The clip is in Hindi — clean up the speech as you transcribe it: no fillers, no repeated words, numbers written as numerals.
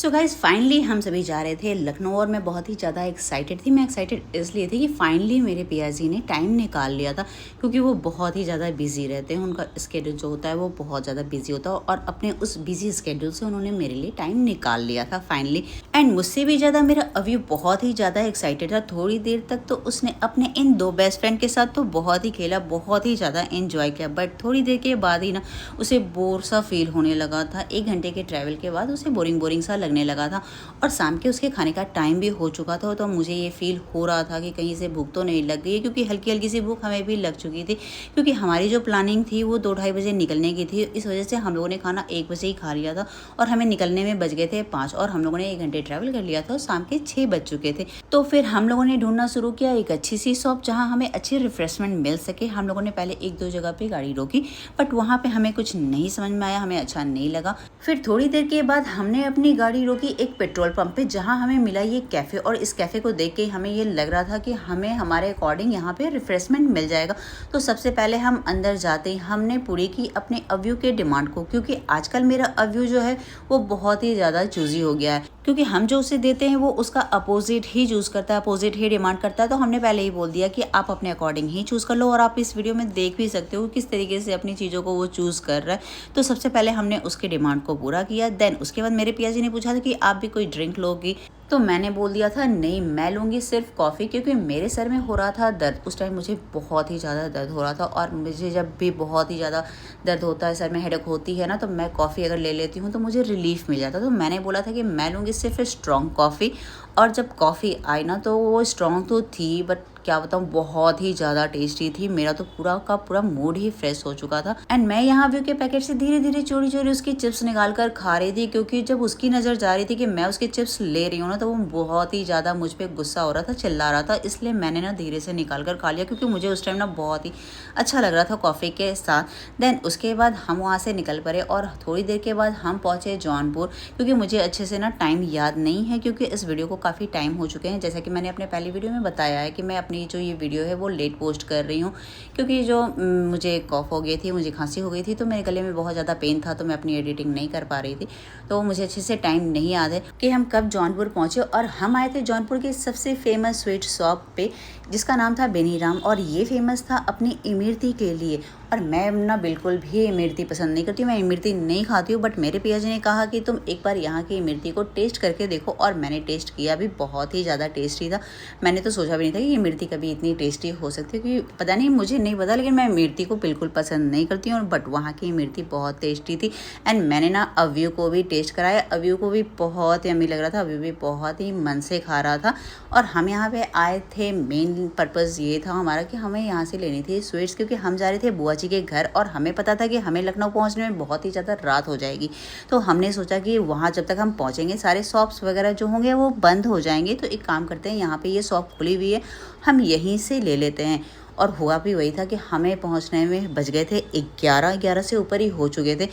सो गाइज फाइनली हम सभी जा रहे थे लखनऊ और मैं बहुत ही ज़्यादा एक्साइटेड थी। मैं एक्साइटेड इसलिए थी कि फाइनली मेरे पिया जी ने टाइम निकाल लिया था, क्योंकि वो बहुत ही ज़्यादा बिजी रहते हैं। उनका स्केड्यूल जो होता है वो बहुत ज़्यादा बिजी होता है और अपने उस बिजी स्केड्यूल से उन्होंने मेरे लिए टाइम निकाल लिया था फाइनली। एंड मुझसे भी ज़्यादा मेरा अव्यू बहुत ही ज़्यादा एक्साइटेड था। थोड़ी देर तक तो उसने अपने इन दो बेस्ट फ्रेंड के साथ तो बहुत ही खेला, बहुत ही ज़्यादा इन्जॉय किया, बट थोड़ी देर के बाद ही ना उसे बोर सा फील होने लगा था। 1 घंटे के ट्रैवल के बाद उसे बोरिंग सा लगने लगा था और शाम के उसके खाने का टाइम भी हो चुका था। तो मुझे ये फील हो रहा था कि कहीं से भूख तो नहीं लग गई है, क्योंकि हल्की हल्की सी भूख हमें भी लग चुकी थी, क्योंकि हमारी जो प्लानिंग थी वो 2-2:30 बजे निकलने की थी। इस वजह से हम लोगों ने खाना 1 बजे ही खा लिया था और हमें निकलने में बज गए थे 5 और हम लोगों ने 1 घंटे ट्रैवल कर लिया था और शाम के 6 बज चुके थे। तो फिर हम लोगों ने ढूंढना शुरू किया एक अच्छी सी शॉप जहाँ हमें अच्छी रिफ्रेशमेंट मिल सके। हम लोगों ने पहले 1-2 जगह पे गाड़ी रोकी, बट वहाँ पे हमें कुछ नहीं समझ में आया, हमें अच्छा नहीं लगा। फिर थोड़ी देर के बाद हमने अपनी गाड़ी रोकी एक पेट्रोल पंप पे, जहाँ हमें मिला ये कैफ़े और इस कैफ़े को देख के हमें ये लग रहा था कि हमें हमारे अकॉर्डिंग यहाँ पे रिफ्रेशमेंट मिल जाएगा। तो सबसे पहले हम अंदर जाते ही हमने पूरी की अपने अव्यू के डिमांड को, क्योंकि आजकल मेरा अव्यू जो है वो बहुत ही ज़्यादा चूजी हो गया है, क्योंकि हम जो उसे देते हैं वो उसका अपोजिट ही चूज़ करता है, अपोजिट ही डिमांड करता है। तो हमने पहले ही बोल दिया कि आप अपने अकॉर्डिंग ही चूज़ कर लो, और आप इस वीडियो में देख भी सकते हो किस तरीके से अपनी चीज़ों को वो चूज़ कर रहा है। तो सबसे पहले हमने उसके डिमांड को पूरा किया। देन उसके बाद मेरे पिया जी ने पूछा था कि आप भी कोई ड्रिंक लोगी, तो मैंने बोल दिया था नहीं, मैं लूँगी सिर्फ कॉफ़ी, क्योंकि मेरे सर में हो रहा था दर्द। उस टाइम मुझे बहुत ही ज़्यादा दर्द हो रहा था, और मुझे जब भी बहुत ही ज़्यादा दर्द होता है, सर में हेडेक होती है ना, तो मैं कॉफ़ी अगर ले लेती हूँ तो मुझे रिलीफ मिल जाता। तो मैंने बोला था कि मैं लूँगी सिर्फ स्ट्रॉन्ग कॉफ़ी। और जब कॉफ़ी आई ना तो वो स्ट्रॉन्ग तो थी, बट क्या बताऊँ बहुत ही ज़्यादा टेस्टी थी। मेरा तो पूरा का पूरा मूड ही फ्रेश हो चुका था। एंड मैं यहाँ व्यू के पैकेट से धीरे धीरे चोरी चोरी उसकी चिप्स निकाल कर खा रही थी, क्योंकि जब उसकी नज़र जा रही थी कि मैं उसके चिप्स ले रही हूँ ना, तो वो बहुत ही ज़्यादा मुझ पर गुस्सा हो रहा था, चिल्ला रहा था। इसलिए मैंने ना धीरे से निकाल कर खा लिया, क्योंकि मुझे उस टाइम ना बहुत ही अच्छा लग रहा था कॉफ़ी के साथ। देन उसके बाद हम वहाँ से निकल पड़े और थोड़ी देर के बाद हम पहुँचे जौनपुर, क्योंकि मुझे अच्छे से ना टाइम याद नहीं है, क्योंकि इस वीडियो को काफ़ी टाइम हो चुके हैं। जैसा कि मैंने अपने पहली वीडियो में बताया है कि मैं अपनी जो ये वीडियो है वो लेट पोस्ट कर रही हूँ, क्योंकि जो मुझे कॉफ़ हो गई थी, मुझे खांसी हो गई थी, तो मेरे गले में बहुत ज़्यादा पेन था, तो मैं अपनी एडिटिंग नहीं कर पा रही थी। तो मुझे अच्छे से टाइम नहीं याद है कि हम कब जौनपुर पहुँचे। और हम आए थे जौनपुर की सबसे फेमस स्वीट शॉप पे, जिसका नाम था बेनीराम, और ये फेमस था अपनी इमरती के लिए। और मैं ना बिल्कुल भी इमरती पसंद नहीं करती हूँ, मैं इमरती नहीं खाती हूँ, बट मेरे पिया जी ने कहा कि तुम एक बार यहाँ की इमरती को टेस्ट करके देखो, और मैंने टेस्ट किया भी, बहुत ही ज़्यादा टेस्टी था। मैंने तो सोचा भी नहीं था कि इमरती कभी इतनी टेस्टी हो सकती है, क्योंकि पता नहीं, मुझे नहीं पता, लेकिन मैं इमरती को बिल्कुल पसंद नहीं करती हूँ, बट वहाँ की इमरती बहुत टेस्टी थी। एंड मैंने ना अव्यू को भी टेस्ट कराया, अव्यू को भी बहुत यम्मी लग रहा था, अव्यू भी बहुत ही मन से खा रहा था। और हम यहाँ पे आए थे, मेन पर्पज़ ये था हमारा कि हमें यहाँ से लेनी थी स्वीट्स, क्योंकि हम जा रहे थे बुआ जी के घर, और हमें पता था कि हमें लखनऊ पहुँचने में बहुत ही ज़्यादा रात हो जाएगी। तो हमने सोचा कि वहाँ जब तक हम पहुँचेंगे सारे शॉप्स वगैरह जो होंगे वो बंद हो जाएंगे, तो एक काम करते हैं, यहाँ पे ये शॉप खुली हुई है, हम यहीं से ले लेते हैं। और हुआ भी वही था कि हमें पहुंचने में बज गए थे 11 से ऊपर ही हो चुके थे,